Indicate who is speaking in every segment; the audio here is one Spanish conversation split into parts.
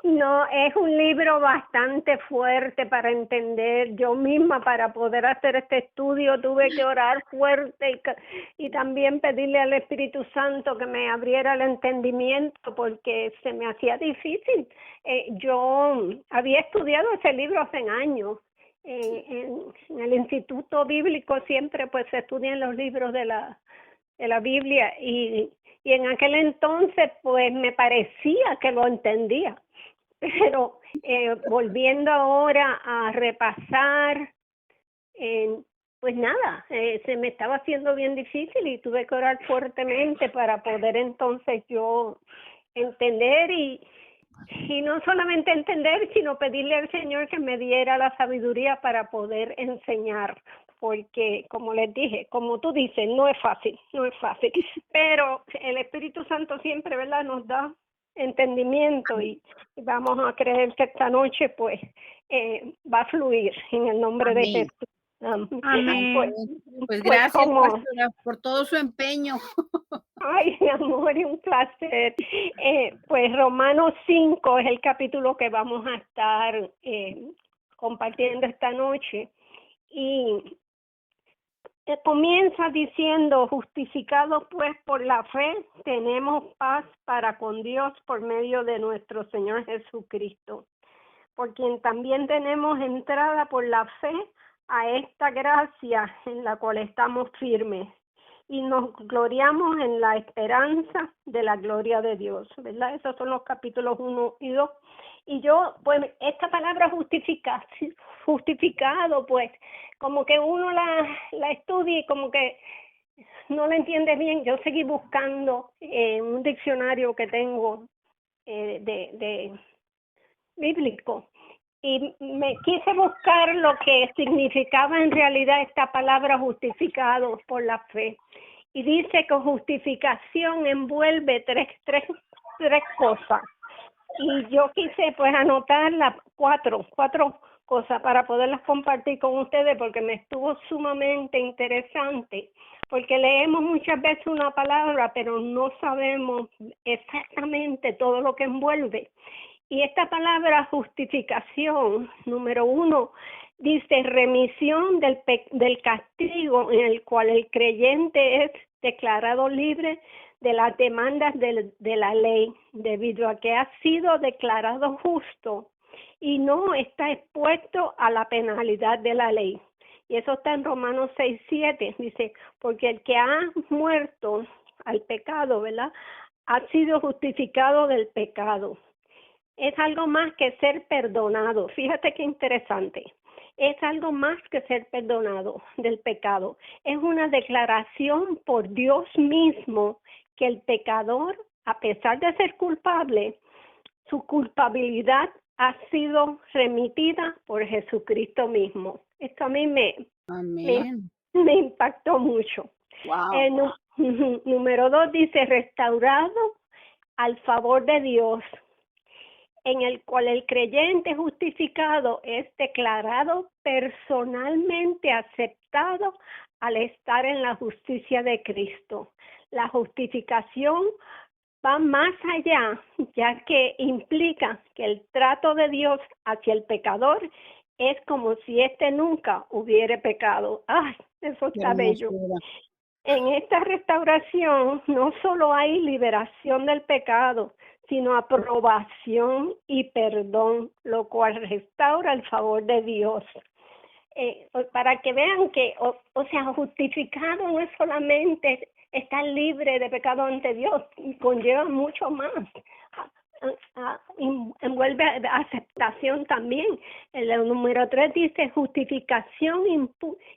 Speaker 1: No, es un libro bastante fuerte para entender. Yo misma, para poder hacer este estudio, tuve que orar fuerte y también pedirle al Espíritu Santo que me abriera el entendimiento porque se me hacía difícil. Yo había estudiado ese libro hace años. En el Instituto Bíblico siempre pues se estudian los libros de la Biblia y en aquel entonces pues me parecía que lo entendía, pero volviendo ahora a repasar, eh, pues nada, se me estaba haciendo bien difícil y tuve que orar fuertemente para poder entonces yo entender y no solamente entender, sino pedirle al Señor que me diera la sabiduría para poder enseñar, porque como les dije, como tú dices, no es fácil, no es fácil, pero el Espíritu Santo siempre, ¿verdad?, nos da entendimiento y vamos a creer que esta noche pues va a fluir en el nombre de
Speaker 2: Amén.
Speaker 1: Jesús. Pues,
Speaker 2: Amén. Pues
Speaker 1: pues
Speaker 2: gracias,
Speaker 1: como
Speaker 2: pastora, por todo su empeño.
Speaker 1: Ay, mi amor, es un placer. Pues Romanos 5 es el capítulo que vamos a estar compartiendo esta noche. Y comienza diciendo, justificados pues por la fe, tenemos paz para con Dios por medio de nuestro Señor Jesucristo, por quien también tenemos entrada por la fe a esta gracia en la cual estamos firmes y nos gloriamos en la esperanza de la gloria de Dios, ¿verdad? Esos son los capítulos 1 y 2. Y yo, pues, esta palabra justificado, pues, como que uno la estudia y como que no la entiende bien. Yo seguí buscando un diccionario que tengo de bíblico y me quise buscar lo que significaba en realidad esta palabra justificado por la fe. Y dice que justificación envuelve tres cosas. Y yo quise pues anotar las cuatro cosas para poderlas compartir con ustedes porque me estuvo sumamente interesante. Porque leemos muchas veces una palabra, pero no sabemos exactamente todo lo que envuelve. Y esta palabra justificación, número 1, dice remisión del castigo en el cual el creyente es declarado libre de las demandas de la ley, debido a que ha sido declarado justo y no está expuesto a la penalidad de la ley. Y eso está en Romanos 6:7, dice, porque el que ha muerto al pecado, ¿verdad?, ha sido justificado del pecado. Es algo más que ser perdonado. Fíjate qué interesante. Es algo más que ser perdonado del pecado. Es una declaración por Dios mismo que el pecador, a pesar de ser culpable, su culpabilidad ha sido remitida por Jesucristo mismo. Esto a mí me,
Speaker 2: Amén.
Speaker 1: me impactó mucho.
Speaker 2: Wow.
Speaker 1: Número 2 dice restaurado al favor de Dios, en el cual el creyente justificado es declarado personalmente aceptado al estar en la justicia de Cristo. La justificación va más allá, ya que implica que el trato de Dios hacia el pecador es como si éste nunca hubiera pecado. ¡Ay, eso
Speaker 2: Qué
Speaker 1: está bello!
Speaker 2: hermosura.
Speaker 1: En esta restauración no solo hay liberación del pecado, sino aprobación y perdón, lo cual restaura el favor de Dios. Para que vean que, o sea, justificado no es solamente estar libre de pecado ante Dios, conlleva mucho más. Envuelve aceptación también. El número 3 dice justificación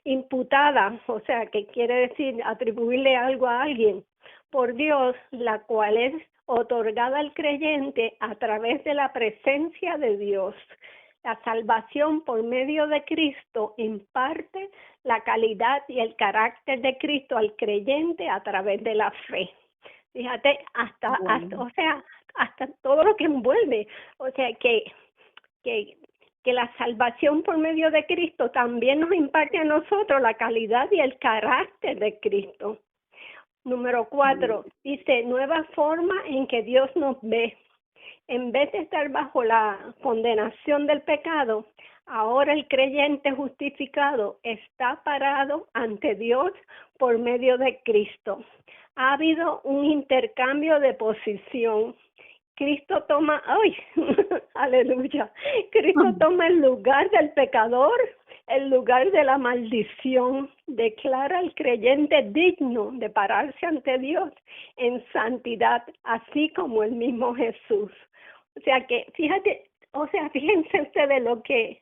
Speaker 1: imputada, o sea, que quiere decir atribuirle algo a alguien por Dios, la cual es otorgada al creyente a través de la presencia de Dios. La salvación por medio de Cristo imparte la calidad y el carácter de Cristo al creyente a través de la fe. Fíjate,
Speaker 2: Wow.
Speaker 1: o sea, hasta todo lo que envuelve, o sea, que, que la salvación por medio de Cristo también nos imparte a nosotros la calidad y el carácter de Cristo. Número 4, dice, nueva forma en que Dios nos ve. en vez de estar bajo la condenación del pecado, ahora el creyente justificado está parado ante Dios por medio de Cristo. Ha habido un intercambio de posición. Cristo toma, ¡ay! ¡Aleluya! Cristo toma el lugar del pecador, el lugar de la maldición. Declara al creyente digno de pararse ante Dios en santidad, así como el mismo Jesús. O sea que, fíjense ustedes lo que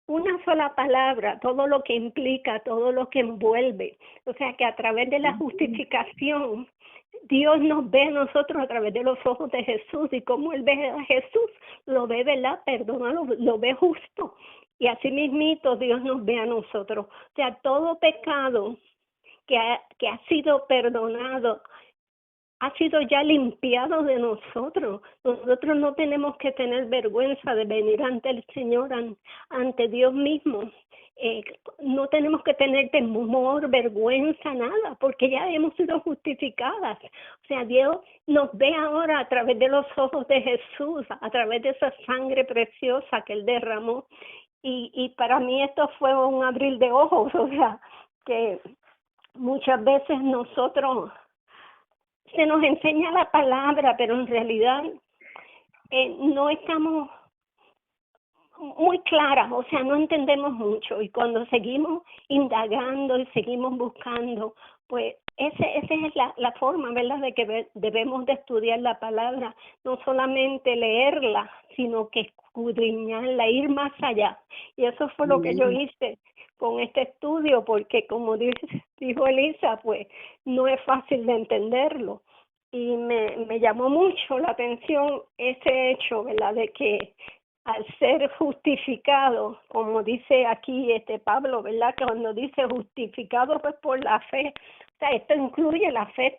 Speaker 1: una sola palabra, todo lo que implica, todo lo que envuelve. O sea que a través de la justificación, Dios nos ve a nosotros a través de los ojos de Jesús, y como Él ve a Jesús, lo ve, ¿verdad? Perdónalo, lo ve justo. Y así mismito Dios nos ve a nosotros. O sea, todo pecado que ha sido perdonado, ha sido ya limpiado de nosotros. Nosotros no tenemos que tener vergüenza de venir ante el Señor, ante Dios mismo. No tenemos que tener temor, vergüenza, nada, porque ya hemos sido justificadas. O sea, Dios nos ve ahora a través de los ojos de Jesús, a través de esa sangre preciosa que Él derramó. Y para mí esto fue un abrir de ojos, o sea, que muchas veces nosotros se nos enseña la palabra, pero en realidad no estamos muy claras, o sea, no entendemos mucho, y cuando seguimos indagando y seguimos buscando, pues esa es la forma, ¿verdad?, de que debemos de estudiar la palabra, no solamente leerla, sino que escudriñarla, ir más allá. Y eso fue lo que yo hice con este estudio, porque como dijo Elisa, pues no es fácil de entenderlo. Y me llamó mucho la atención ese hecho, ¿verdad?, de que al ser justificado, como dice aquí Pablo, ¿verdad?, que cuando dice justificado pues por la fe, o sea, esto incluye la fe.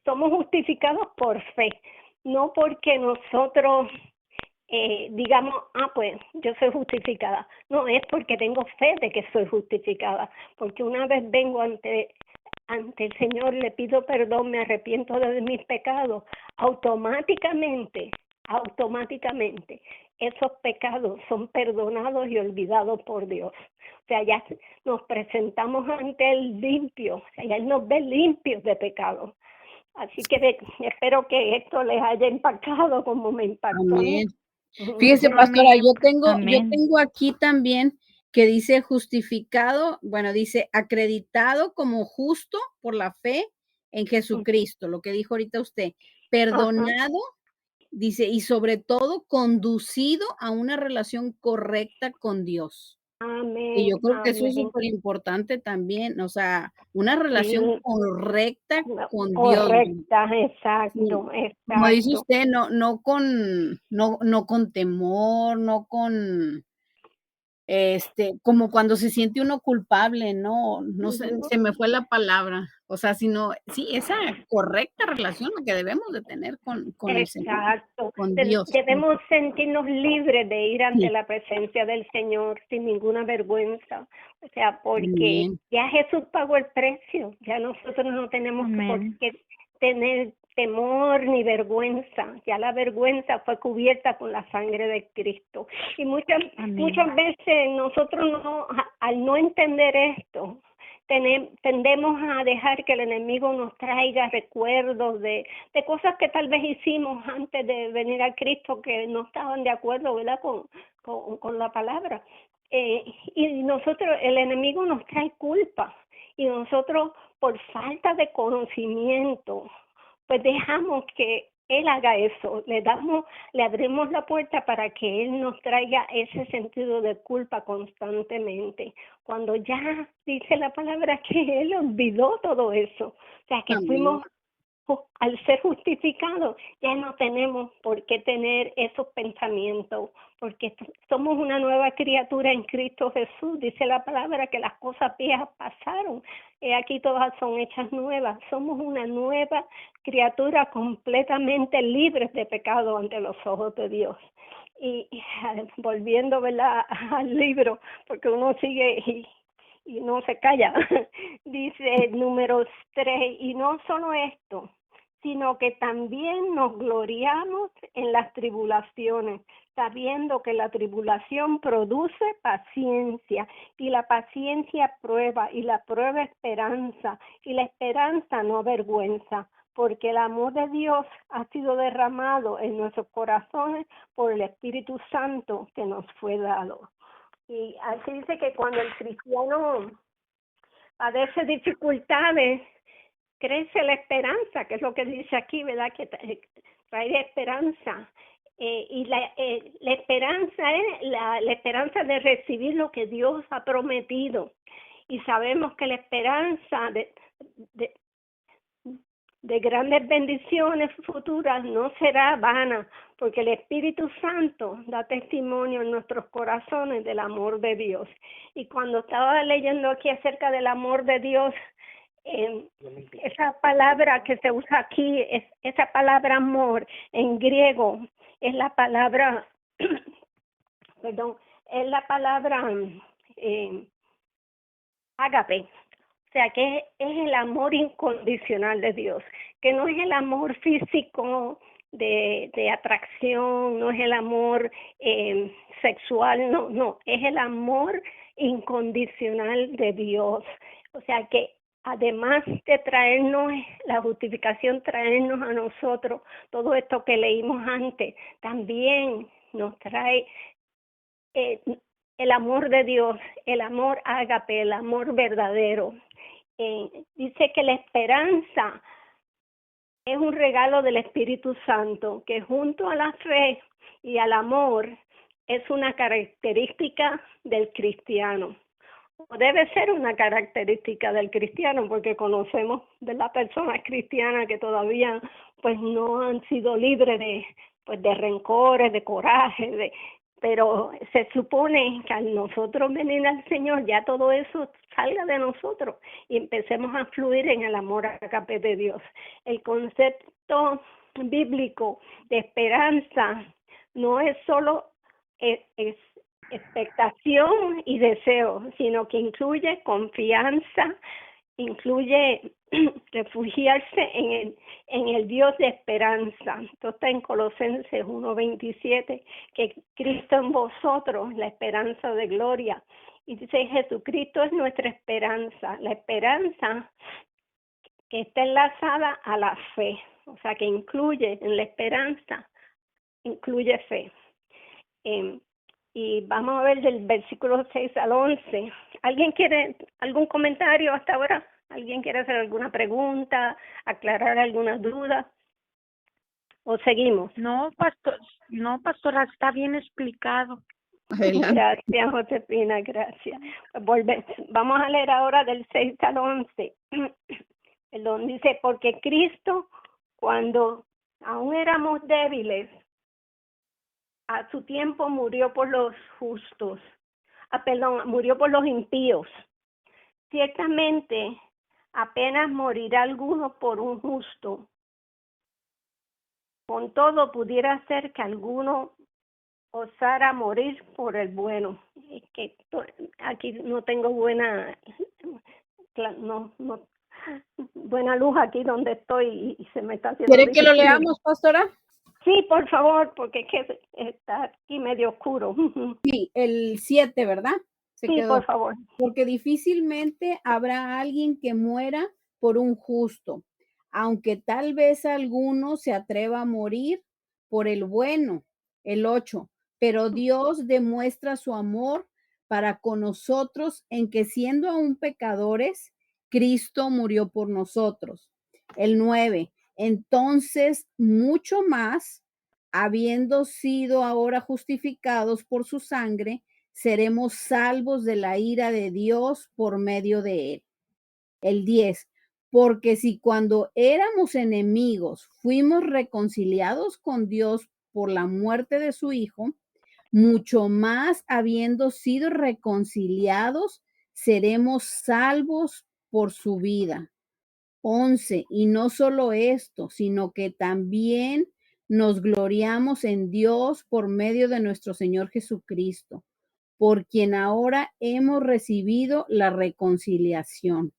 Speaker 1: Somos justificados por fe, no porque nosotros digamos, pues yo soy justificada. No, es porque tengo fe de que soy justificada, porque una vez vengo ante el Señor, le pido perdón, me arrepiento de mis pecados, automáticamente, esos pecados son perdonados y olvidados por Dios. O sea, ya nos presentamos ante Él limpios, o sea, ya Él nos ve limpios de pecado. Así que espero que esto les haya impactado como me impactó.
Speaker 2: Amén. Fíjese, pastora, yo tengo aquí también que dice justificado, bueno, dice acreditado como justo por la fe en Jesucristo, lo que dijo ahorita usted, perdonado, dice, y sobre todo conducido a una relación correcta con Dios.
Speaker 1: Amén.
Speaker 2: Y yo creo que eso es súper importante también, o sea, una relación correcta con Dios.
Speaker 1: Correcta, exacto,
Speaker 2: Sí.
Speaker 1: exacto.
Speaker 2: Como dice usted, no con temor, no con, como cuando se siente uno culpable, no sé, se me fue la palabra. O sea, sino, sí, esa correcta relación lo que debemos de tener con el Señor,
Speaker 1: Exacto.
Speaker 2: con Dios.
Speaker 1: Debemos sentirnos libres de ir ante
Speaker 2: Sí.
Speaker 1: la presencia del Señor sin ninguna vergüenza. O sea, porque
Speaker 2: Amén.
Speaker 1: ya Jesús pagó el precio. Ya nosotros no tenemos por qué tener temor ni vergüenza. Ya la vergüenza fue cubierta con la sangre de Cristo. Y muchas veces nosotros al no entender esto, tendemos a dejar que el enemigo nos traiga recuerdos de cosas que tal vez hicimos antes de venir a Cristo que no estaban de acuerdo, ¿verdad?, con la palabra. Y nosotros, el enemigo nos trae culpa, y nosotros por falta de conocimiento pues dejamos que Él haga eso, le abrimos la puerta para que Él nos traiga ese sentido de culpa constantemente, cuando ya dice la palabra que Él olvidó todo eso. O sea, que fuimos, al ser justificados, ya no tenemos por qué tener esos pensamientos, porque somos una nueva criatura en Cristo Jesús. Dice la palabra que las cosas viejas pasaron, aquí todas son hechas nuevas. Somos una nueva criatura completamente libres de pecado ante los ojos de Dios. Y volviendo, ¿verdad?, al libro, porque uno sigue y no se calla. Dice Números 3, y no solo esto, sino que también nos gloriamos en las tribulaciones, sabiendo que la tribulación produce paciencia, y la paciencia prueba, y la prueba esperanza, y la esperanza no avergüenza, porque el amor de Dios ha sido derramado en nuestros corazones por el Espíritu Santo que nos fue dado. Y así dice que cuando el cristiano padece dificultades, crece la esperanza, que es lo que dice aquí, ¿verdad? Que trae esperanza. Y la esperanza es la esperanza de recibir lo que Dios ha prometido. Y sabemos que la esperanza de grandes bendiciones futuras no será vana, porque el Espíritu Santo da testimonio en nuestros corazones del amor de Dios. Y cuando estaba leyendo aquí acerca del amor de Dios, esa palabra que se usa aquí, esa palabra amor en griego, es la palabra, perdón, es la palabra ágape. O sea, que es el amor incondicional de Dios, que no es el amor físico de atracción, no es el amor sexual, no, es el amor incondicional de Dios. O sea, que además de traernos la justificación, traernos a nosotros todo esto que leímos antes, también nos trae el amor de Dios, el amor ágape, el amor verdadero. Dice que la esperanza es un regalo del Espíritu Santo, que junto a la fe y al amor es una característica del cristiano. O debe ser una característica del cristiano, porque conocemos de las personas cristianas que todavía pues no han sido libres de rencores, de coraje, pero se supone que al nosotros venir al Señor ya todo eso salga de nosotros y empecemos a fluir en el amor ágape de Dios. El concepto bíblico de esperanza no es solo es expectación y deseo, sino que incluye confianza, incluye refugiarse en el Dios de esperanza. Esto está en Colosenses 1:27, que Cristo en vosotros, la esperanza de gloria. Y dice, Jesucristo es nuestra esperanza, la esperanza que está enlazada a la fe, o sea, que incluye en la esperanza, incluye fe. Y vamos a ver del versículo 6 al 11. ¿Alguien quiere algún comentario hasta ahora? ¿Alguien quiere hacer alguna pregunta, aclarar alguna duda? ¿O seguimos?
Speaker 3: No, pastora, está bien explicado.
Speaker 2: Adelante.
Speaker 1: Gracias, Josefina, gracias. Vamos a leer ahora del 6 al 11. Donde dice, porque Cristo, cuando aún éramos débiles, a su tiempo murió por los justos. Murió por los impíos. Ciertamente, apenas morirá alguno por un justo. Con todo, pudiera ser que alguno osara morir por el bueno. Es que aquí no tengo buena luz aquí donde estoy y se me está haciendo
Speaker 2: ¿Quiere que lo
Speaker 1: difícil.
Speaker 2: leamos, pastora?
Speaker 1: Sí, por favor, porque es que está aquí medio oscuro.
Speaker 2: Sí, el 7, ¿verdad?
Speaker 1: Sí, por favor.
Speaker 2: Porque difícilmente habrá alguien que muera por un justo, aunque tal vez alguno se atreva a morir por el bueno. El 8, pero Dios demuestra su amor para con nosotros en que siendo aún pecadores, Cristo murió por nosotros. El 9, entonces mucho más, habiendo sido ahora justificados por su sangre, seremos salvos de la ira de Dios por medio de él. El 10, porque si cuando éramos enemigos fuimos reconciliados con Dios por la muerte de su Hijo, mucho más habiendo sido reconciliados, seremos salvos por su vida. 11, y no solo esto, sino que también nos gloriamos en Dios por medio de nuestro Señor Jesucristo, por quien ahora hemos recibido la reconciliación.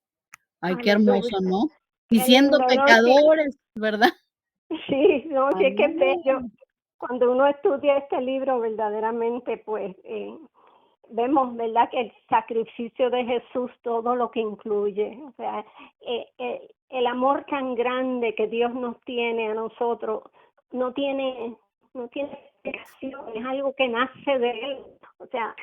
Speaker 2: Ay, qué hermoso, ¿no? Y
Speaker 1: Qué
Speaker 2: siendo
Speaker 1: lindo, ¿no?
Speaker 2: pecadores, ¿verdad?
Speaker 1: Sí, no, sí, es que es bello.
Speaker 2: Amén.
Speaker 1: Cuando uno estudia este libro, verdaderamente, pues, vemos, ¿verdad?, que el sacrificio de Jesús, todo lo que incluye, o sea, el amor tan grande que Dios nos tiene a nosotros, no tiene explicación, es algo que nace de Él, o sea,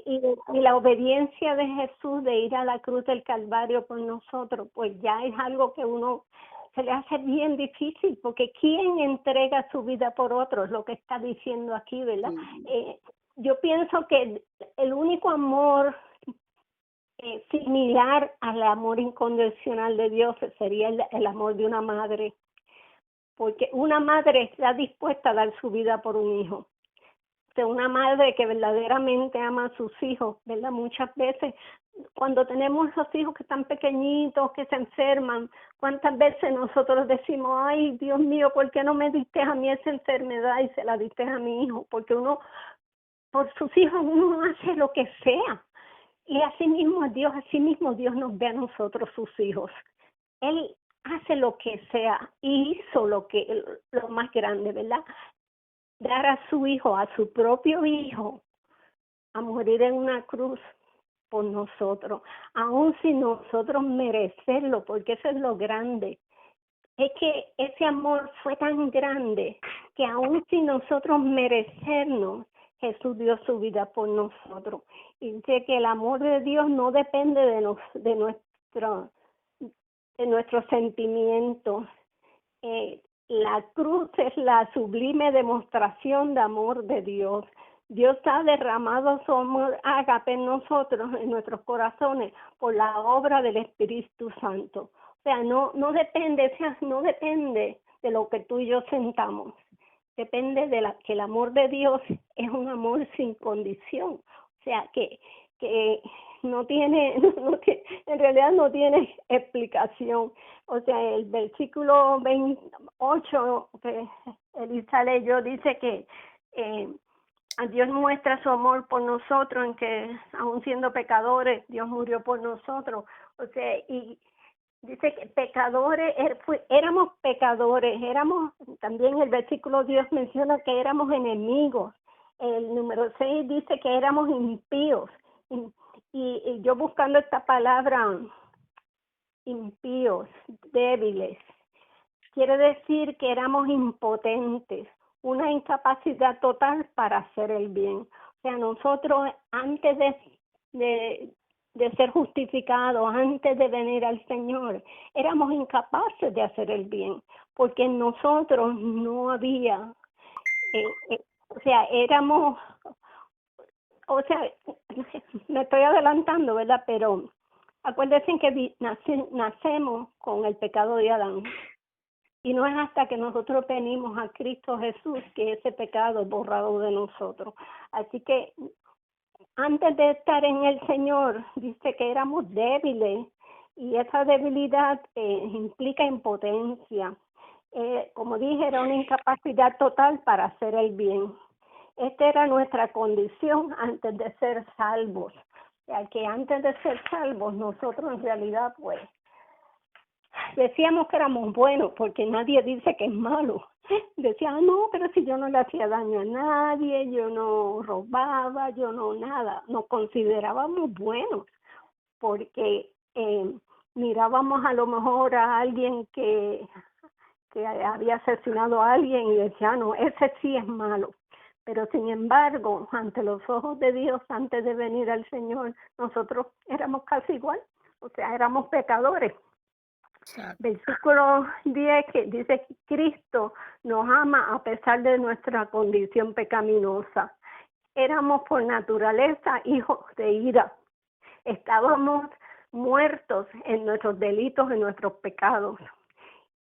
Speaker 1: y la obediencia de Jesús de ir a la cruz del Calvario por nosotros, pues ya es algo que uno se le hace bien difícil, porque ¿quién entrega su vida por otro? Es lo que está diciendo aquí, ¿verdad?
Speaker 2: Sí.
Speaker 1: Yo pienso que el único amor similar al amor incondicional de Dios sería el amor de una madre, porque una madre está dispuesta a dar su vida por un hijo. O sea, una madre que verdaderamente ama a sus hijos, ¿verdad? Muchas veces cuando tenemos esos hijos que están pequeñitos, que se enferman, ¿cuántas veces nosotros decimos, ay, Dios mío, ¿por qué no me diste a mí esa enfermedad y se la diste a mi hijo? Porque uno, por sus hijos, uno hace lo que sea. Y así mismo Dios nos ve a nosotros, sus hijos. Él hace lo que sea y hizo lo más grande, ¿verdad? Dar a su hijo, a su propio hijo, a morir en una cruz por nosotros, aun sin nosotros merecerlo, porque eso es lo grande. Es que ese amor fue tan grande que aun sin nosotros merecernos, Jesús dio su vida por nosotros. Y dice que el amor de Dios no depende de nuestros sentimientos. La cruz es la sublime demostración de amor de Dios. Dios ha derramado su amor ágape en nosotros, en nuestros corazones, por la obra del Espíritu Santo. O sea, no depende de lo que tú y yo sentamos. Depende de que el amor de Dios es un amor sin condición. O sea, que no tiene, en realidad no tiene explicación. O sea, el versículo 28 que Elisa leyó dice que Dios muestra su amor por nosotros, en que aun siendo pecadores, Dios murió por nosotros. O sea, y dice que éramos pecadores, también el versículo Dios menciona que éramos enemigos. El número 6 dice que éramos impíos. Y yo buscando esta palabra, impíos, débiles, quiere decir que éramos impotentes, una incapacidad total para hacer el bien. O sea, nosotros antes de ser justificados, antes de venir al Señor, éramos incapaces de hacer el bien, porque en nosotros no había, o sea, me estoy adelantando, ¿verdad? Pero acuérdense que nacemos con el pecado de Adán. Y no es hasta que nosotros venimos a Cristo Jesús que ese pecado es borrado de nosotros. Así que antes de estar en el Señor, dice que éramos débiles y esa debilidad implica impotencia. Como dije, era una incapacidad total para hacer el bien. Esta era nuestra condición antes de ser salvos. O sea, que antes de ser salvos, nosotros en realidad, pues, decíamos que éramos buenos, porque nadie dice que es malo. Decía, no, pero si yo no le hacía daño a nadie, yo no robaba, yo no nada. Nos considerábamos buenos, porque mirábamos a lo mejor a alguien que había asesinado a alguien y decía, no, ese sí es malo. Pero sin embargo, ante los ojos de Dios, antes de venir al Señor, nosotros éramos casi igual, o sea, éramos pecadores. Exacto. Versículo 10 que dice que Cristo nos ama a pesar de nuestra condición pecaminosa. Éramos por naturaleza hijos de ira. Estábamos muertos en nuestros delitos, en nuestros pecados.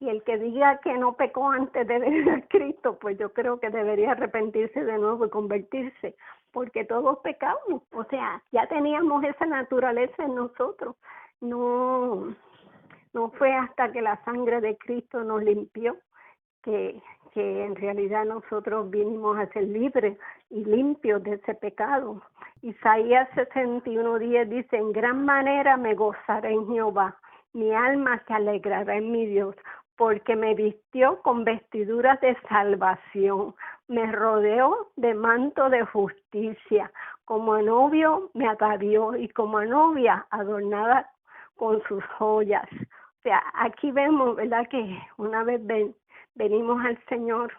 Speaker 1: Y el que diga que no pecó antes de venir a Cristo, pues yo creo que debería arrepentirse de nuevo y convertirse, porque todos pecamos. O sea, ya teníamos esa naturaleza en nosotros. No fue hasta que la sangre de Cristo nos limpió que en realidad nosotros vinimos a ser libres y limpios de ese pecado. Isaías 61:10 dice, en gran manera me gozaré en Jehová. Mi alma se alegrará en mi Dios, porque me vistió con vestiduras de salvación, me rodeó de manto de justicia, como a novio me atavió y como a novia adornada con sus joyas. O sea, aquí vemos, ¿verdad?, que una vez venimos al Señor,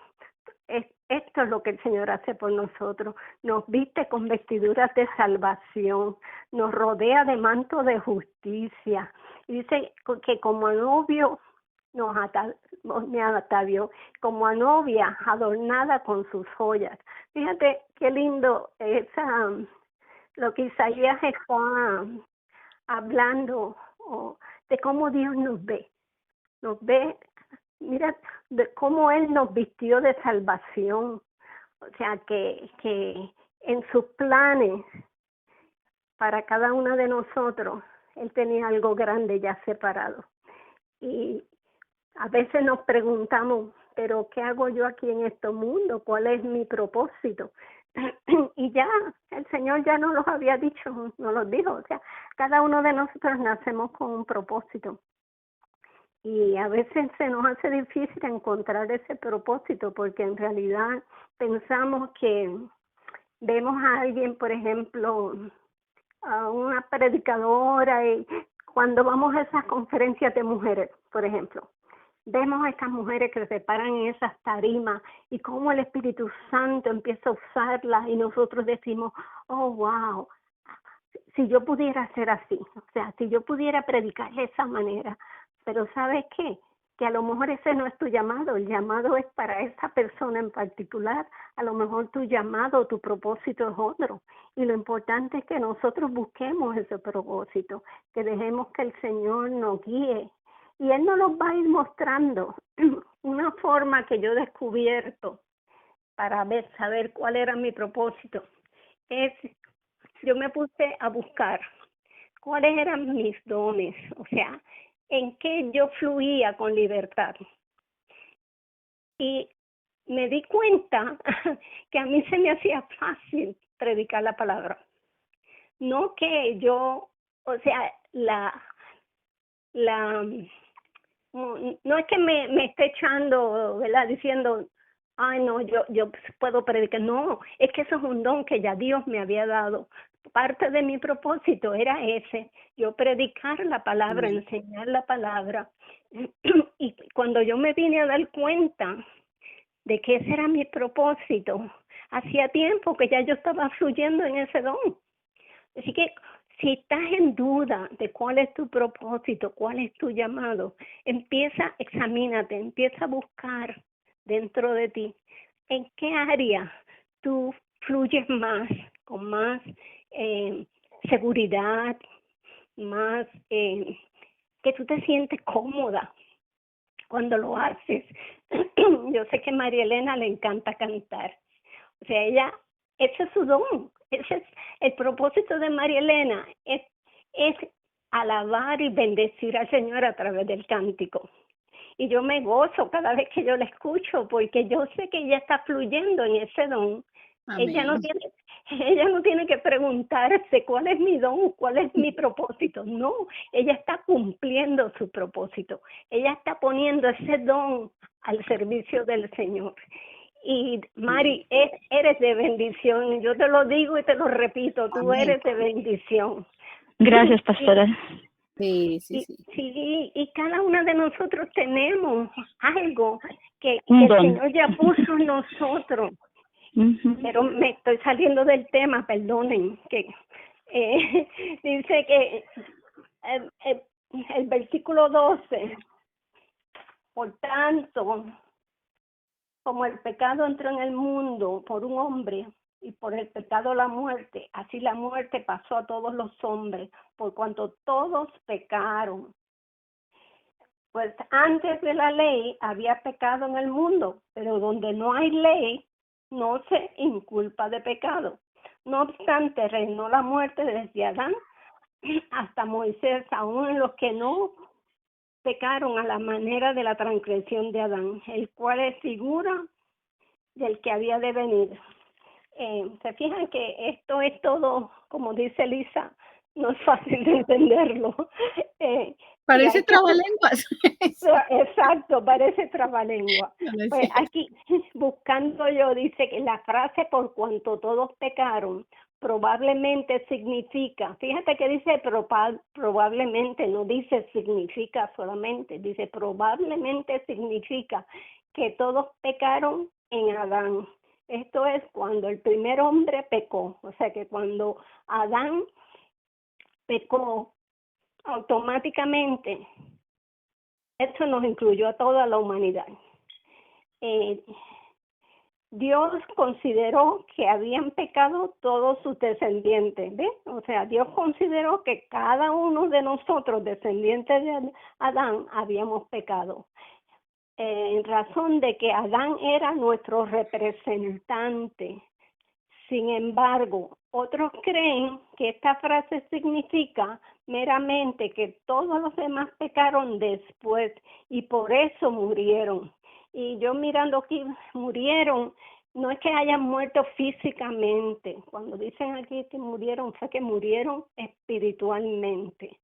Speaker 1: esto es lo que el Señor hace por nosotros. Nos viste con vestiduras de salvación, nos rodea de manto de justicia. Y dice que como a novio me atavió, como a novia adornada con sus joyas. Fíjate qué lindo lo que Isaías está hablando de cómo Dios nos ve. Nos ve, mira, de cómo Él nos vistió de salvación. O sea, que en sus planes para cada uno de nosotros, Él tenía algo grande ya separado. Y a veces nos preguntamos, pero ¿qué hago yo aquí en este mundo? ¿Cuál es mi propósito? Y ya, el Señor ya nos los había dicho, nos los dijo. O sea, cada uno de nosotros nacemos con un propósito. Y a veces se nos hace difícil encontrar ese propósito porque en realidad pensamos que vemos a alguien, por ejemplo, a una predicadora, y cuando vamos a esas conferencias de mujeres, por ejemplo, vemos a estas mujeres que se paran en esas tarimas y cómo el Espíritu Santo empieza a usarlas y nosotros decimos, oh, wow, si yo pudiera ser así, o sea, si yo pudiera predicar de esa manera. Pero ¿sabes qué? Que a lo mejor ese no es tu llamado, el llamado es para esa persona en particular, a lo mejor tu llamado, tu propósito es otro, y lo importante es que nosotros busquemos ese propósito, que dejemos que el Señor nos guíe, y Él nos los va a ir mostrando. Una forma que yo he descubierto para saber cuál era mi propósito es, yo me puse a buscar cuáles eran mis dones, o sea, en qué yo fluía con libertad. Y me di cuenta que a mí se me hacía fácil predicar la palabra. No que yo, o sea, no es que me esté echando, ¿verdad?, diciendo, ay, no, yo puedo predicar. No, es que eso es un don que ya Dios me había dado. Parte de mi propósito era ese, yo predicar la palabra, enseñar la palabra. Y cuando yo me vine a dar cuenta de que ese era mi propósito, hacía tiempo que ya yo estaba fluyendo en ese don. Así que si estás en duda de cuál es tu propósito, cuál es tu llamado, examínate, empieza a buscar dentro de ti en qué área tú fluyes más, con más seguridad, más que tú te sientes cómoda cuando lo haces. Yo sé que a María Elena le encanta cantar. O sea, ese es su don. Ese es el propósito de María Elena, es alabar y bendecir al Señor a través del cántico. Y yo me gozo cada vez que yo la escucho, porque yo sé que ella está fluyendo en ese don. Ella no tiene que preguntarse cuál es mi don, cuál es mi propósito. No, ella está cumpliendo su propósito. Ella está poniendo ese don al servicio del Señor. Y Mari, eres de bendición. Yo te lo digo y te lo repito, tú eres de bendición.
Speaker 4: Gracias, pastora.
Speaker 2: Sí.
Speaker 1: Y cada una de nosotros tenemos algo que el Señor ya puso en nosotros. Pero me estoy saliendo del tema, perdonen, que dice que el versículo 12, por tanto, como el pecado entró en el mundo por un hombre y por el pecado la muerte, así la muerte pasó a todos los hombres, por cuanto todos pecaron. Pues antes de la ley había pecado en el mundo, pero donde no hay ley, no se inculpa de pecado. No obstante, reinó la muerte desde Adán hasta Moisés, aún en los que no pecaron a la manera de la transgresión de Adán, el cual es figura del que había de venir. Se fijan que esto es todo, como dice Lisa, no es fácil de entenderlo.
Speaker 2: Parece trabalenguas.
Speaker 1: Exacto, parece trabalengua.
Speaker 2: No,
Speaker 1: Pues aquí, buscando yo, dice que la frase por cuanto todos pecaron, probablemente significa, fíjate que dice probablemente, no dice significa solamente, dice probablemente significa que todos pecaron en Adán. Esto es cuando el primer hombre pecó, o sea que cuando Adán pecó, automáticamente esto nos incluyó a toda la humanidad. Dios consideró que habían pecado todos sus descendientes, ¿ves? O sea, Dios consideró que cada uno de nosotros, descendientes de Adán, habíamos pecado. En razón de que Adán era nuestro representante. Sin embargo, otros creen que esta frase significa meramente que todos los demás pecaron después y por eso murieron. Y yo mirando aquí, murieron, no es que hayan muerto físicamente. Cuando dicen aquí que murieron, fue que murieron espiritualmente.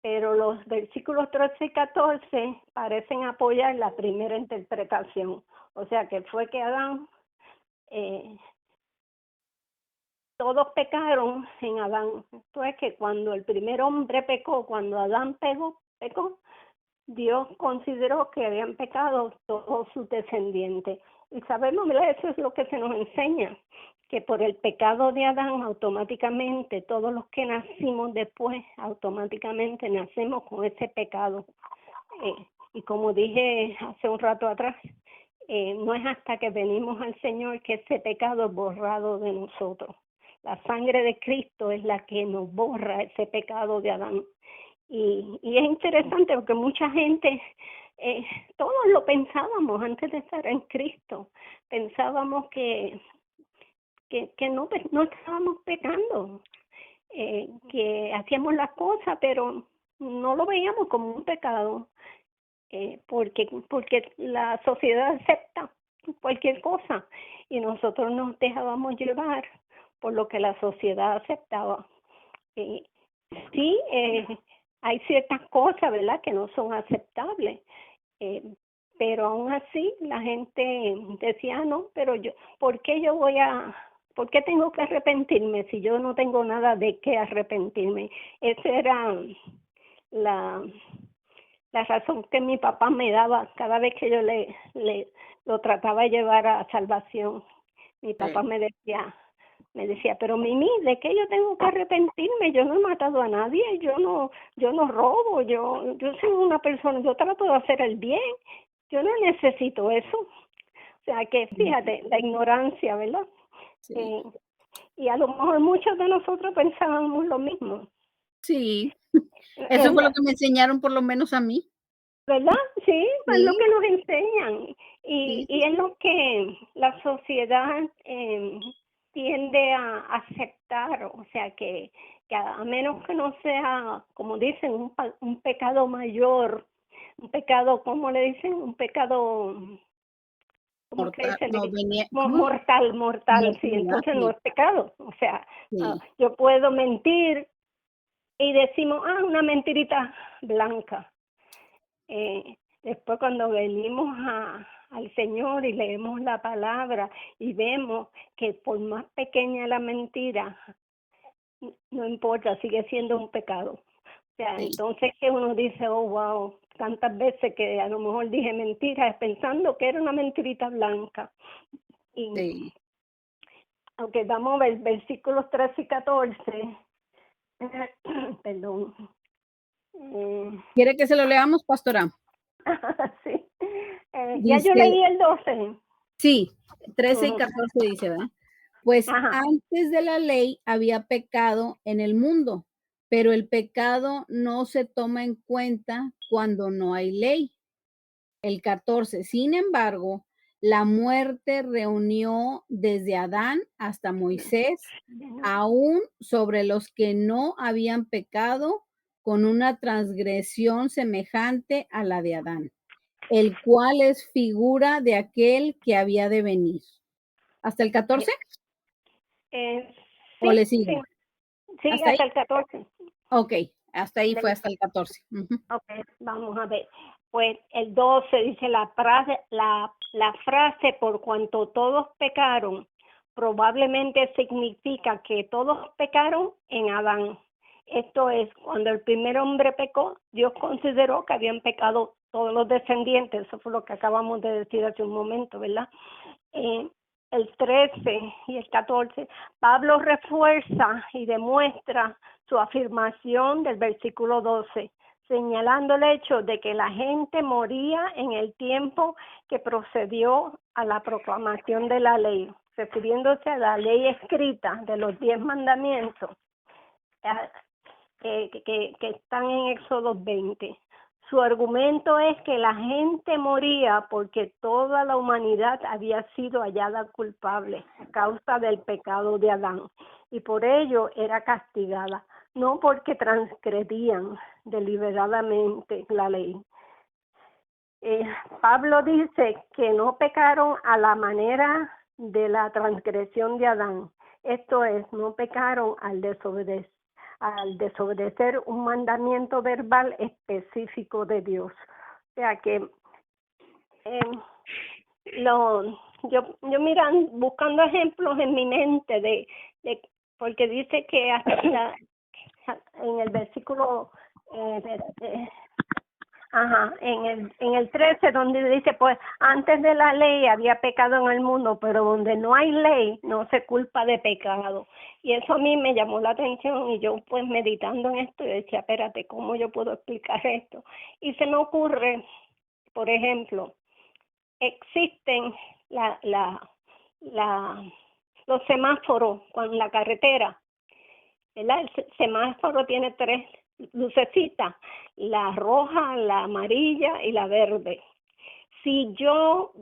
Speaker 1: Pero los versículos 13 y 14 parecen apoyar la primera interpretación. O sea que fue que Adán... todos pecaron en Adán. Esto es que cuando el primer hombre pecó, cuando Adán pecó, Dios consideró que habían pecado todos sus descendientes. Y sabemos, eso es lo que se nos enseña, que por el pecado de Adán automáticamente todos los que nacimos después automáticamente nacemos con ese pecado. Y como dije hace un rato atrás, no es hasta que venimos al Señor que ese pecado es borrado de nosotros. La sangre de Cristo es la que nos borra ese pecado de Adán. Y es interesante porque mucha gente, todos lo pensábamos antes de estar en Cristo. Pensábamos que no estábamos pecando, que hacíamos las cosas, pero no lo veíamos como un pecado, porque la sociedad acepta cualquier cosa y nosotros nos dejábamos llevar por lo que la sociedad aceptaba. Sí, hay ciertas cosas, ¿verdad?, que no son aceptables, pero aún así la gente decía, no, pero ¿por qué tengo que arrepentirme si yo no tengo nada de qué arrepentirme? Esa era la razón que mi papá me daba cada vez que yo lo trataba de llevar a salvación. Mi papá me decía, pero Mimi, ¿de qué yo tengo que arrepentirme? Yo no he matado a nadie, yo no robo, yo soy una persona, yo trato de hacer el bien, yo no necesito eso. O sea que fíjate, la ignorancia, ¿verdad? Sí. Y a lo mejor muchos de nosotros pensábamos lo mismo.
Speaker 2: Sí, eso fue lo que me enseñaron, por lo menos a mí.
Speaker 1: ¿Verdad? Sí, es lo que nos enseñan. Y es lo que la sociedad tiende a aceptar, o sea que a menos que no sea, como dicen, un pecado mayor, un pecado, ¿cómo le dicen? Un pecado mortal, sí, entonces no es pecado, o sea, yo puedo mentir y decimos, una mentirita blanca. Después cuando venimos al Señor y leemos la palabra y vemos que por más pequeña la mentira, no importa, sigue siendo un pecado. O sea, entonces que uno dice, oh, wow, tantas veces que a lo mejor dije mentiras pensando que era una mentirita blanca. Y aunque vamos a ver versículos 13 y 14, perdón.
Speaker 2: ¿Quiere que se lo leamos, pastora?
Speaker 1: Sí. Ya yo leí el 12.
Speaker 2: Sí, 13 y 14 dice, ¿verdad? Pues antes de la ley había pecado en el mundo, pero el pecado no se toma en cuenta cuando no hay ley. El 14, sin embargo, la muerte reunió desde Adán hasta Moisés, aún sobre los que no habían pecado, con una transgresión semejante a la de Adán, el cual es figura de aquel que había de venir. ¿Hasta el 14?
Speaker 1: Sí,
Speaker 2: ¿O le sigo?
Speaker 1: Sí,
Speaker 2: ¿Hasta ahí?
Speaker 1: hasta el 14.
Speaker 2: Ok, hasta ahí fue hasta el 14.
Speaker 1: Ok, vamos a ver. Pues el 12 dice la frase por cuanto todos pecaron, probablemente significa que todos pecaron en Adán. Esto es, cuando el primer hombre pecó, Dios consideró que habían pecado todos los descendientes. Eso fue lo que acabamos de decir hace un momento, ¿verdad? El 13 y el 14, Pablo refuerza y demuestra su afirmación del versículo 12, señalando el hecho de que la gente moría en el tiempo que procedió a la proclamación de la ley, refiriéndose a la ley escrita de los 10 mandamientos que están en Éxodo 20. Su argumento es que la gente moría porque toda la humanidad había sido hallada culpable a causa del pecado de Adán y por ello era castigada, no porque transgredían deliberadamente la ley. Pablo dice que no pecaron a la manera de la transgresión de Adán, esto es, no pecaron al desobedecer un mandamiento verbal específico de Dios. O sea que yo buscando ejemplos en mi mente de porque dice que hasta en el versículo en el 13 donde dice pues antes de la ley había pecado en el mundo, pero donde no hay ley no se culpa de pecado, y eso a mí me llamó la atención y yo pues meditando en esto yo decía, espérate, ¿cómo yo puedo explicar esto? Y se me ocurre, por ejemplo, existen los semáforos con la carretera, ¿verdad? El semáforo tiene 3 lucecitas, la roja, la amarilla y la verde. Si yo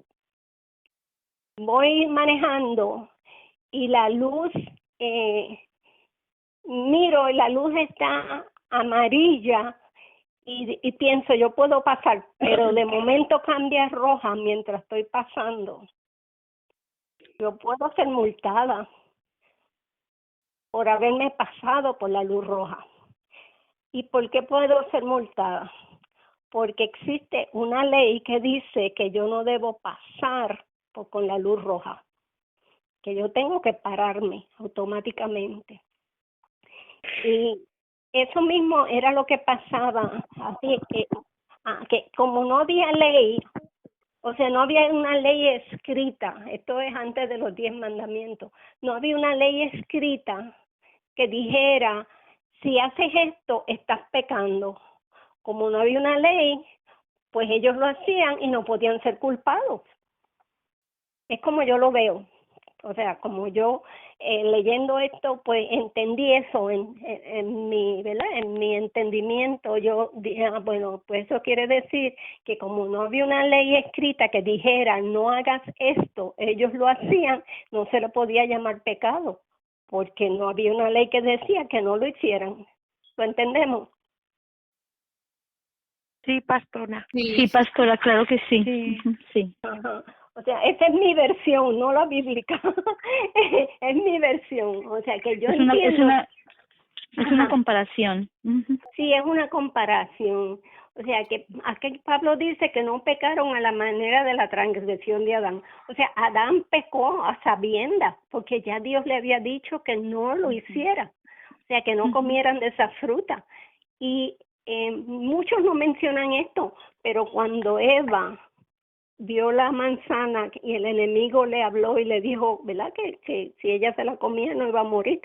Speaker 1: voy manejando y la luz, miro y la luz está amarilla y pienso yo puedo pasar, pero de momento cambia roja mientras estoy pasando, yo puedo ser multada por haberme pasado por la luz roja. ¿Y por qué puedo ser multada? Porque existe una ley que dice que yo no debo pasar con la luz roja, que yo tengo que pararme automáticamente. Y eso mismo era lo que pasaba, así que como no había ley, o sea, no había una ley escrita, esto es antes de los 10 mandamientos, no había una ley escrita que dijera, si haces esto, estás pecando. Como no había una ley, pues ellos lo hacían y no podían ser culpados. Es como yo lo veo. O sea, como yo leyendo esto, pues entendí eso en mi, ¿verdad? En mi entendimiento. Yo dije, bueno, pues eso quiere decir que como no había una ley escrita que dijera, no hagas esto, ellos lo hacían, no se le podía llamar pecado, porque no había una ley que decía que no lo hicieran. ¿Lo entendemos?
Speaker 3: Sí, pastora.
Speaker 2: Sí,
Speaker 3: pastora, claro que sí. Sí.
Speaker 1: Ajá. O sea, esa es mi versión, no la bíblica. Es mi versión. O sea, que yo entiendo.
Speaker 3: Es una comparación.
Speaker 1: Sí, es una comparación. O sea, que aquí Pablo dice que no pecaron a la manera de la transgresión de Adán. O sea, Adán pecó a sabiendas, porque ya Dios le había dicho que no lo hiciera. O sea, que no comieran de esa fruta. Y muchos no mencionan esto, pero cuando Eva vio la manzana y el enemigo le habló y le dijo, ¿verdad? Que si ella se la comía no iba a morir.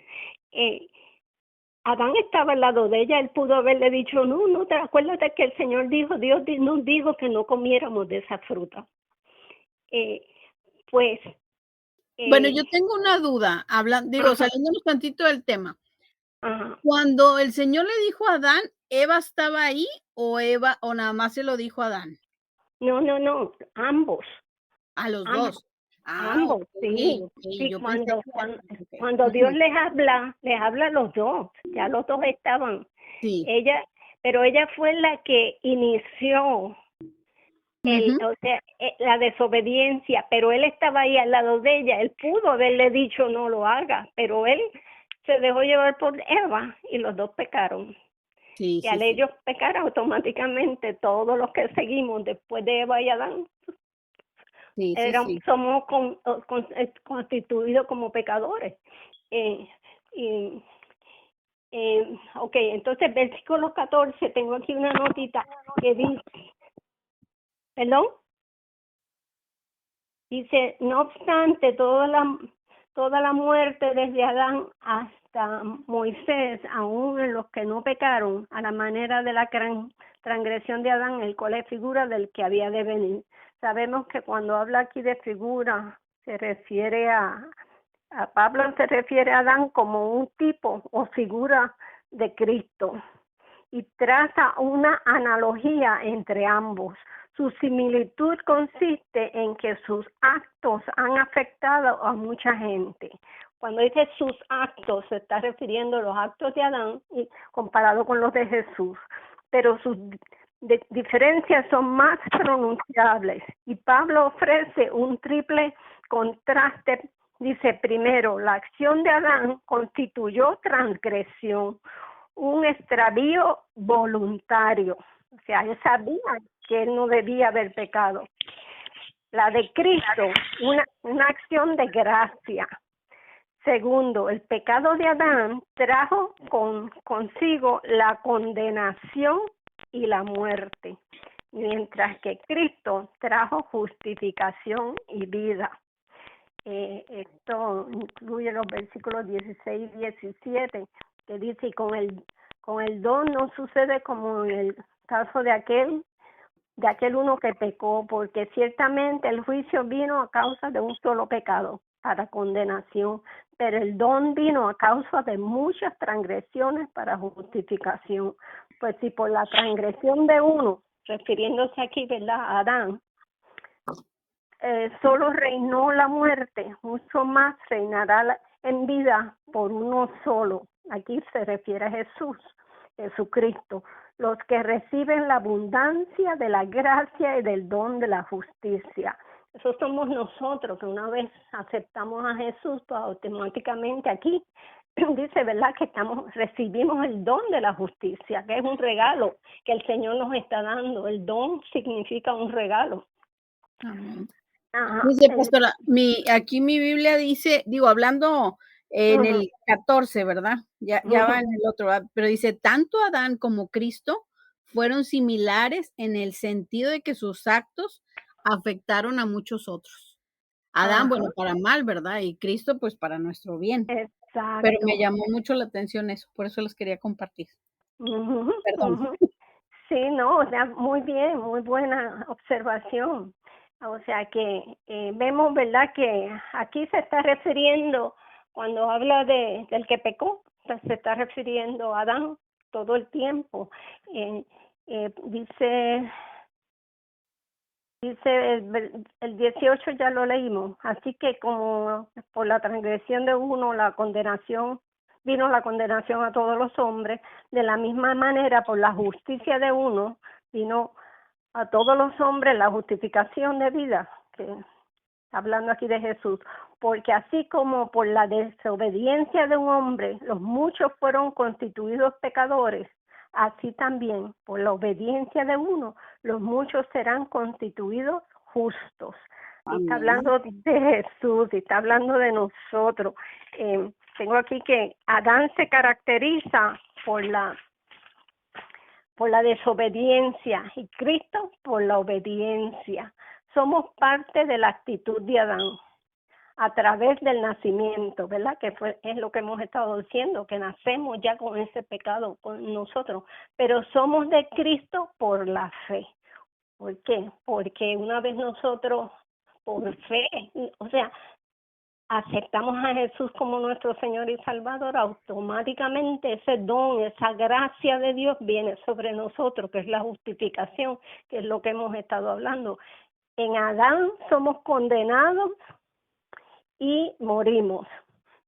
Speaker 1: Adán estaba al lado de ella, él pudo haberle dicho, no, acuérdate que el Señor dijo, Dios nos dijo que no comiéramos de esa fruta.
Speaker 2: Bueno, yo tengo una duda, saliéndonos tantito del tema.
Speaker 1: Ajá.
Speaker 2: Cuando el Señor le dijo a Adán, ¿Eva estaba ahí o nada más se lo dijo a Adán?
Speaker 1: No, ambos.
Speaker 2: A los dos.
Speaker 1: Ambos,
Speaker 2: okay,
Speaker 1: sí.
Speaker 2: okay.
Speaker 1: Sí,
Speaker 2: Yo
Speaker 1: cuando Dios les habla a los dos, ya los dos estaban.
Speaker 2: Sí.
Speaker 1: Pero ella fue la que inició la desobediencia, pero él estaba ahí al lado de ella, él pudo haberle dicho no lo haga, pero él se dejó llevar por Eva y los dos pecaron.
Speaker 2: Sí,
Speaker 1: Y
Speaker 2: sí,
Speaker 1: al
Speaker 2: sí.
Speaker 1: ellos pecar, automáticamente todos los que seguimos después de Eva y Adán
Speaker 2: Sí, sí, sí.
Speaker 1: somos constituidos como pecadores. Y ok, entonces versículo 14, tengo aquí una notita que dice, perdón, dice, no obstante, toda la muerte desde Adán hasta Moisés, aún en los que no pecaron, a la manera de la transgresión de Adán, el cual es figura del que había de venir. Sabemos que cuando habla aquí de figura, se refiere a Pablo se refiere a Adán como un tipo o figura de Cristo y traza una analogía entre ambos. Su similitud consiste en que sus actos han afectado a mucha gente. Cuando dice sus actos, se está refiriendo a los actos de Adán y comparado con los de Jesús. Pero sus diferencias son más pronunciables. Y Pablo ofrece un triple contraste. Dice, primero, la acción de Adán constituyó transgresión, un extravío voluntario. O sea, él sabía que él no debía haber pecado. La de Cristo, una acción de gracia. Segundo, el pecado de Adán trajo consigo la condenación y la muerte, mientras que Cristo trajo justificación y vida. Esto incluye los versículos 16 y 17, que dice, y con el don no sucede como en el caso de aquel uno que pecó, porque ciertamente el juicio vino a causa de un solo pecado, para condenación, pero el don vino a causa de muchas transgresiones para justificación. Pues si por la transgresión de uno, refiriéndose aquí, ¿verdad?, a Adán, solo reinó la muerte, mucho más reinará en vida por uno solo. Aquí se refiere a Jesús, Jesucristo, los que reciben la abundancia de la gracia y del don de la justicia. Eso somos nosotros, que una vez aceptamos a Jesús, pues automáticamente aquí dice, ¿verdad?, que recibimos el don de la justicia, que es un regalo que el Señor nos está dando. El don significa un regalo.
Speaker 2: Amén.
Speaker 1: Ajá.
Speaker 2: Dice, pastora, aquí mi Biblia dice, hablando en el 14, ¿verdad? Ya va en el otro, pero dice, tanto Adán como Cristo fueron similares en el sentido de que sus actos afectaron a muchos otros. Adán, bueno, para mal, ¿verdad? Y Cristo, pues, para nuestro bien.
Speaker 1: Exacto.
Speaker 2: Pero me llamó mucho la atención eso, por eso les quería compartir. Perdón.
Speaker 1: Sí, no, o sea, muy bien, muy buena observación. O sea que vemos, ¿verdad?, que aquí se está refiriendo, cuando habla del que pecó, se está refiriendo a Adán todo el tiempo. Dice el 18 ya lo leímos, así que como por la transgresión de uno vino la condenación a todos los hombres, de la misma manera por la justicia de uno vino a todos los hombres la justificación de vida, que hablando aquí de Jesús, porque así como por la desobediencia de un hombre los muchos fueron constituidos pecadores, así también por la obediencia de uno los muchos serán constituidos justos. Y está hablando de Jesús, y está hablando de nosotros. Tengo aquí que Adán se caracteriza por la desobediencia y Cristo por la obediencia. Somos parte de la actitud de Adán a través del nacimiento, ¿verdad? Que es lo que hemos estado diciendo, que nacemos ya con ese pecado con nosotros, pero somos de Cristo por la fe. ¿Por qué? Porque una vez nosotros, por fe, o sea, aceptamos a Jesús como nuestro Señor y Salvador, automáticamente ese don, esa gracia de Dios viene sobre nosotros, que es la justificación, que es lo que hemos estado hablando. En Adán somos condenados y morimos,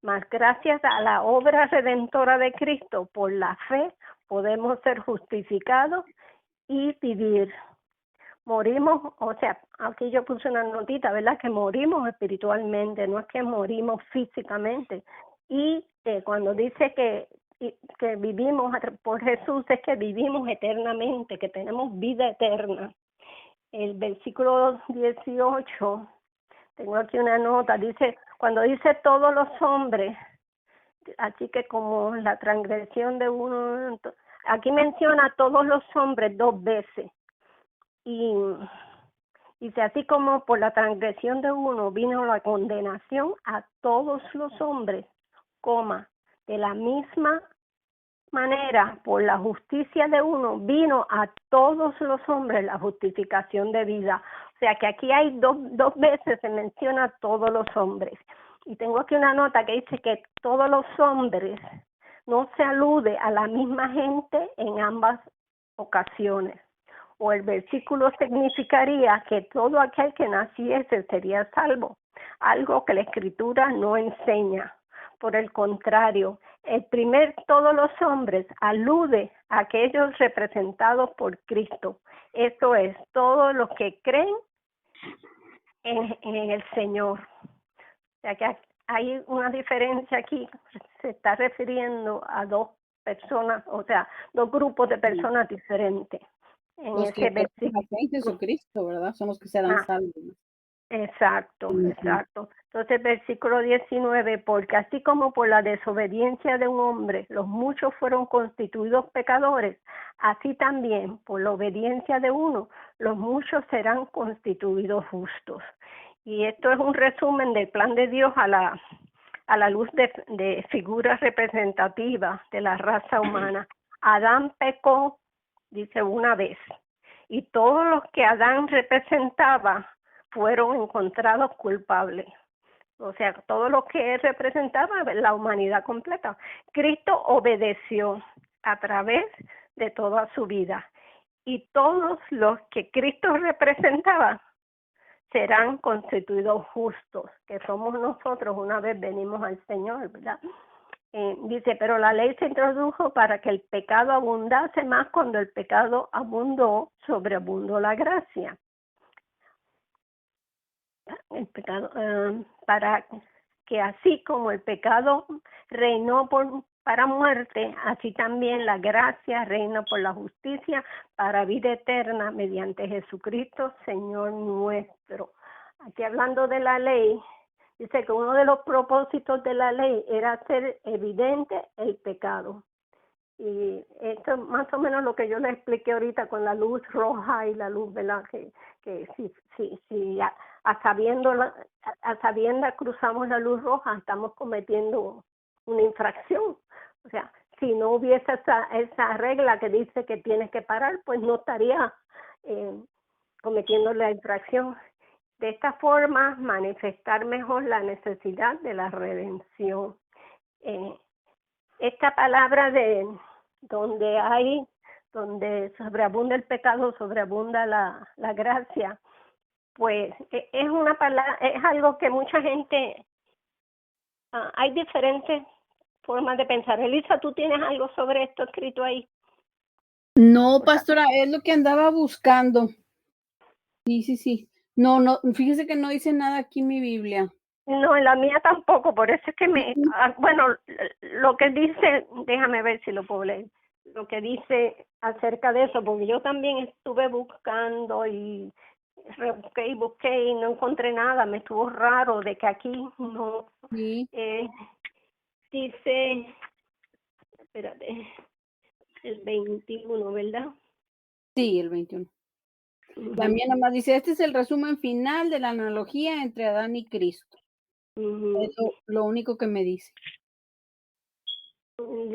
Speaker 1: mas gracias a la obra redentora de Cristo, por la fe, podemos ser justificados y vivir. Morimos, o sea, aquí yo puse una notita, ¿verdad?, que morimos espiritualmente, no es que morimos físicamente. Y cuando dice que vivimos por Jesús, es que vivimos eternamente, que tenemos vida eterna. El versículo 18, tengo aquí una nota, dice, cuando dice todos los hombres, así que como la transgresión de uno, aquí menciona todos los hombres 2 veces. Y dice, así como por la transgresión de uno vino la condenación a todos los hombres, de la misma manera, por la justicia de uno, vino a todos los hombres la justificación de vida. O sea que aquí hay dos veces se menciona a todos los hombres. Y tengo aquí una nota que dice que todos los hombres no se alude a la misma gente en ambas ocasiones. O el versículo significaría que todo aquel que naciese sería salvo, algo que la Escritura no enseña. Por el contrario, el primer todos los hombres alude a aquellos representados por Cristo. Esto es, todos los que creen en el Señor. O sea que hay una diferencia aquí, se está refiriendo a 2 personas, o sea, 2 grupos de personas diferentes.
Speaker 2: Los que creen en Jesucristo, ¿verdad? Son los que serán salvos.
Speaker 1: Exacto. Entonces, versículo 19, porque así como por la desobediencia de un hombre los muchos fueron constituidos pecadores, así también por la obediencia de uno los muchos serán constituidos justos. Y esto es un resumen del plan de Dios a la luz de figuras representativas de la raza humana. Adán pecó, dice, una vez, y todos los que Adán representaba fueron encontrados culpables. O sea, todo lo que él representaba, la humanidad completa. Cristo obedeció a través de toda su vida. Y todos los que Cristo representaba serán constituidos justos, que somos nosotros una vez venimos al Señor, ¿verdad? Dice, pero la ley se introdujo para que el pecado abundase más. Cuando el pecado abundó, sobreabundó la gracia. El pecado, para que así como el pecado reinó para muerte, así también la gracia reina por la justicia para vida eterna mediante Jesucristo, Señor nuestro. Aquí hablando de la ley, dice que uno de los propósitos de la ley era hacer evidente el pecado. Y esto es más o menos lo que yo le expliqué ahorita con la luz roja y la luz, ¿verdad? Que si a sabiendas cruzamos la luz roja, estamos cometiendo una infracción. O sea, si no hubiese esa regla que dice que tienes que parar, pues no estaría cometiendo la infracción. De esta forma, manifestar mejor la necesidad de la redención. Esta palabra de donde sobreabunda el pecado, sobreabunda la gracia, pues es una palabra, es algo que mucha gente, hay diferentes formas de pensar. Elisa, ¿tú tienes algo sobre esto escrito ahí?
Speaker 2: No, pastora, es lo que andaba buscando. Sí. No, fíjese que no dice nada aquí en mi Biblia.
Speaker 1: No, en la mía tampoco, por eso es que bueno, lo que dice, déjame ver si lo puedo leer, lo que dice acerca de eso, porque yo también estuve buscando y busqué y no encontré nada, me estuvo raro de que aquí no, dice, espérate, el 21, ¿verdad?
Speaker 2: Sí, el 21. También nada más dice, este es el resumen final de la analogía entre Adán y Cristo. Es lo único que me dice.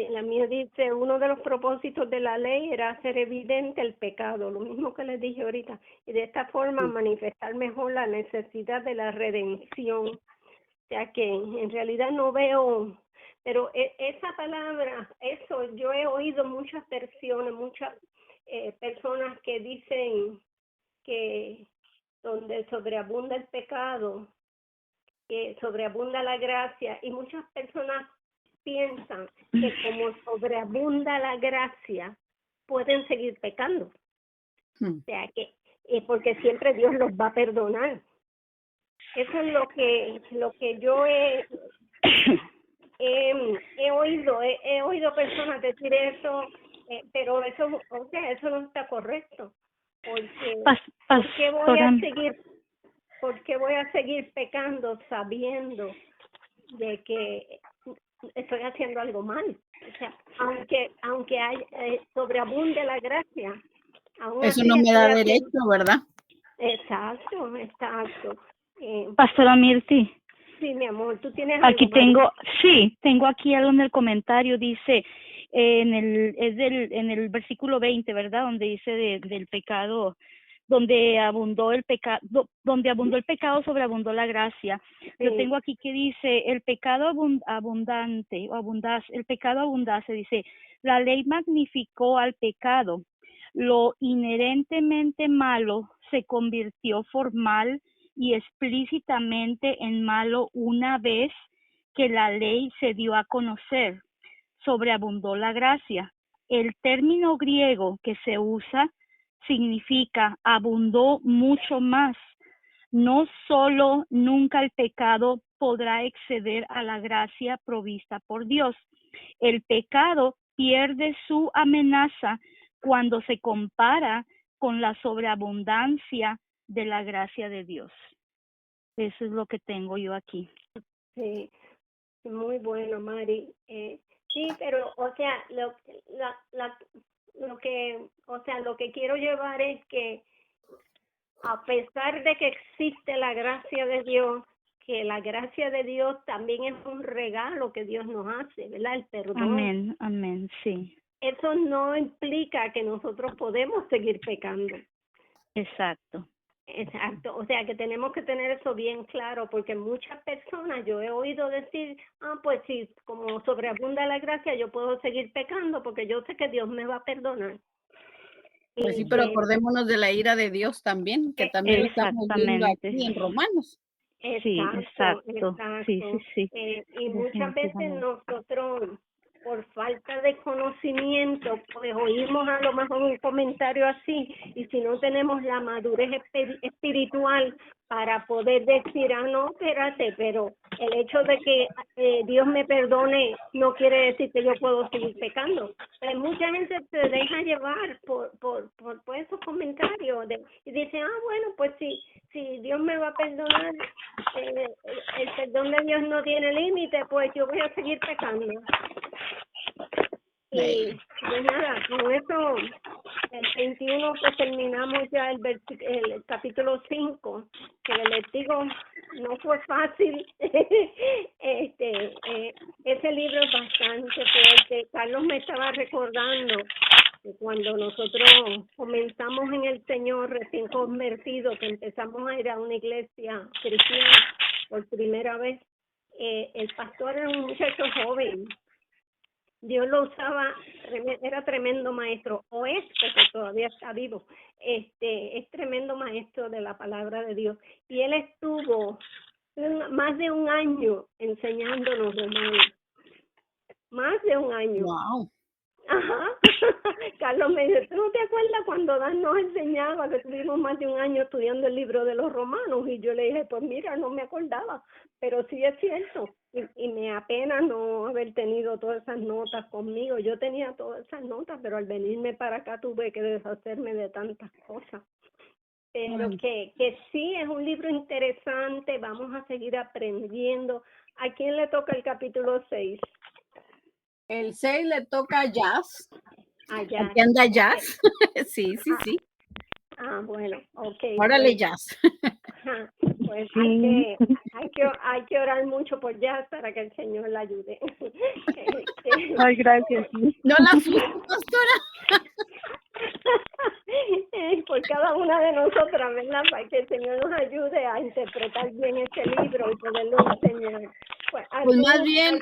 Speaker 1: La mía dice, uno de los propósitos de la ley era hacer evidente el pecado, lo mismo que les dije ahorita, y de esta forma manifestar mejor la necesidad de la redención. O sea que en realidad no veo, pero esa palabra, eso, yo he oído muchas versiones, muchas personas que dicen que donde sobreabunda el pecado, que sobreabunda la gracia, y muchas personas piensan que como sobreabunda la gracia, pueden seguir pecando. O sea que, porque siempre Dios los va a perdonar. Eso es lo que yo he oído personas decir eso, pero eso, o sea, eso no está correcto, porque ¿por qué voy a seguir pecando sabiendo de que estoy haciendo algo mal? O sea, aunque sobreabunde la gracia, aún
Speaker 2: eso
Speaker 1: así
Speaker 2: no me
Speaker 1: estoy
Speaker 2: da
Speaker 1: haciendo.
Speaker 2: derecho, ¿verdad?
Speaker 1: Exacto.
Speaker 3: Pastora Mirti.
Speaker 1: Sí, mi amor, tú tienes
Speaker 3: Aquí
Speaker 1: algo,
Speaker 3: tengo aquí algo en el comentario, dice, en el versículo 20, ¿verdad? Donde dice del pecado, donde abundó el pecado, sobreabundó la gracia.
Speaker 1: Sí.
Speaker 3: Yo tengo aquí que dice, el pecado el pecado abundase, dice, la ley magnificó al pecado, lo inherentemente malo se convirtió formal y explícitamente en malo una vez que la ley se dio a conocer. Sobreabundó la gracia. El término griego que se usa significa abundó mucho más. No solo nunca el pecado podrá exceder a la gracia provista por Dios. El pecado pierde su amenaza cuando se compara con la sobreabundancia de la gracia de Dios. Eso es lo que tengo yo aquí.
Speaker 1: Sí, muy bueno, Mari. Sí, pero, o sea, lo que quiero llevar es que a pesar de que existe la gracia de Dios, que la gracia de Dios también es un regalo que Dios nos hace, ¿verdad? El perdón.
Speaker 3: Amén, sí.
Speaker 1: Eso no implica que nosotros podemos seguir pecando.
Speaker 3: Exacto.
Speaker 1: O sea que tenemos que tener eso bien claro, porque muchas personas yo he oído decir, pues sí, como sobreabunda la gracia, yo puedo seguir pecando porque yo sé que Dios me va a perdonar.
Speaker 2: Pues sí, pero acordémonos de la ira de Dios también, que también lo estamos viendo aquí en Romanos.
Speaker 1: Exacto.
Speaker 3: Sí.
Speaker 1: Y muchas veces nosotros, por falta de conocimiento, pues oímos a lo mejor un comentario así, y si no tenemos la madurez espiritual para poder decir, no, espérate, pero el hecho de que Dios me perdone no quiere decir que yo puedo seguir pecando. Pero mucha gente se deja llevar por esos comentarios y dice, bueno, pues si Dios me va a perdonar, el perdón de Dios no tiene límite, pues yo voy a seguir pecando. Y pues nada, con eso, el 21, pues terminamos ya el capítulo 5, que les digo, no fue fácil. Ese libro es bastante fuerte. Carlos me estaba recordando que cuando nosotros comenzamos en el Señor, recién convertidos, que empezamos a ir a una iglesia cristiana por primera vez, el pastor era un muchacho joven. Dios lo usaba, era tremendo maestro, o es, porque todavía está vivo, es tremendo maestro de la palabra de Dios. Y él estuvo más de un año enseñándonos Romanos. Más de un año.
Speaker 2: Wow.
Speaker 1: Ajá. Carlos me dice, ¿tú no te acuerdas cuando Dan nos enseñaba que estuvimos más de un año estudiando el libro de los Romanos? Y yo le dije, pues mira, no me acordaba, pero sí es cierto. Y me apena no haber tenido todas esas notas conmigo. Yo tenía todas esas notas, pero al venirme para acá tuve que deshacerme de tantas cosas. Pero que sí es un libro interesante, vamos a seguir aprendiendo. ¿A quién le toca el capítulo 6?
Speaker 2: El 6 le toca a Jazz.
Speaker 1: Allá.
Speaker 2: Aquí anda Jazz. Sí.
Speaker 1: Bueno, ok.
Speaker 2: Órale, Jazz.
Speaker 1: Pues hay que orar mucho por Jazz para que el Señor la ayude.
Speaker 3: Ay, gracias.
Speaker 2: No la asuste, pastora.
Speaker 1: Por cada una de nosotras, ¿verdad? Para que el Señor nos ayude a interpretar bien este libro y poderlo enseñar. Pues
Speaker 2: más bien...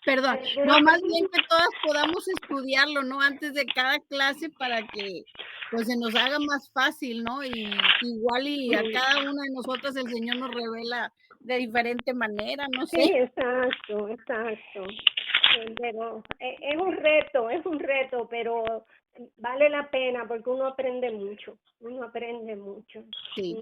Speaker 2: Perdón, no, más bien que todas podamos estudiarlo, ¿no? Antes de cada clase para que pues se nos haga más fácil, ¿no? Y igual y a cada una de nosotras el Señor nos revela de diferente manera, no sé.
Speaker 1: Sí, exacto. Pero es un reto, pero vale la pena porque uno aprende mucho.
Speaker 2: Sí.